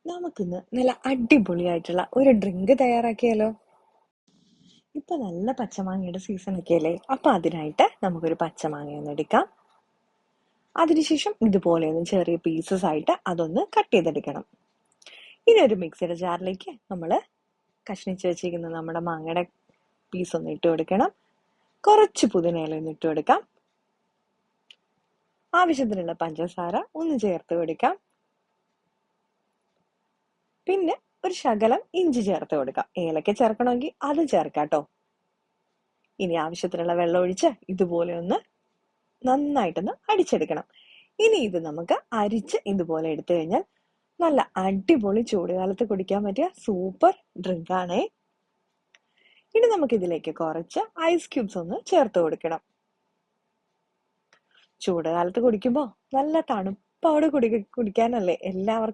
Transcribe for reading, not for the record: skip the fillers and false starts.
നമുക്കിന്ന് നല്ല അടിപൊളിയായിട്ടുള്ള ഒരു ഡ്രിങ്ക് തയ്യാറാക്കിയാലോ? ഇപ്പൊ നല്ല പച്ചമാങ്ങയുടെ സീസൺ ഒക്കെ അല്ലേ? അപ്പൊ അതിനായിട്ട് നമുക്കൊരു പച്ചമാങ്ങ ഒന്ന് എടുക്കാം. അതിനുശേഷം ഇതുപോലെ ഒന്ന് ചെറിയ പീസസ് ആയിട്ട് അതൊന്ന് കട്ട് ചെയ്തെടുക്കണം. ഇനി ഒരു മിക്സിയുടെ ജാറിലേക്ക് നമ്മൾ കഷ്ണിച്ച് വെച്ചിരിക്കുന്ന നമ്മുടെ മാങ്ങയുടെ പീസ് ഒന്ന് ഇട്ട് കൊടുക്കണം. കുറച്ച് പുതിനയില ഒന്ന് ഇട്ട് കൊടുക്കാം. ആവശ്യത്തിനുള്ള പഞ്ചസാര ഒന്ന് ചേർത്ത് കൊടുക്കാം. പിന്നെ ഒരു ശകലം ഇഞ്ചി ചേർത്ത് കൊടുക്കാം. ഏലക്ക ചേർക്കണമെങ്കിൽ അത് ചേർക്കാം കേട്ടോ. ഇനി ആവശ്യത്തിനുള്ള വെള്ളം ഒഴിച്ച് ഇതുപോലെ ഒന്ന് നന്നായിട്ടൊന്ന് അടിച്ചെടുക്കണം. ഇനി ഇത് നമുക്ക് അരിച്ച് ഇതുപോലെ എടുത്തു കഴിഞ്ഞാൽ നല്ല അടിപൊളി ചൂടുകാലത്ത് കുടിക്കാൻ പറ്റിയ സൂപ്പർ ഡ്രിങ്ക് ആണേ. ഇനി നമുക്ക് ഇതിലേക്ക് കുറച്ച് ഐസ് ക്യൂബ്സ് ഒന്ന് ചേർത്ത് കൊടുക്കണം. ചൂടുകാലത്ത് കുടിക്കുമ്പോൾ നല്ല തണുപ്പോടെ കുടിക്കാനല്ലേ എല്ലാവർക്കും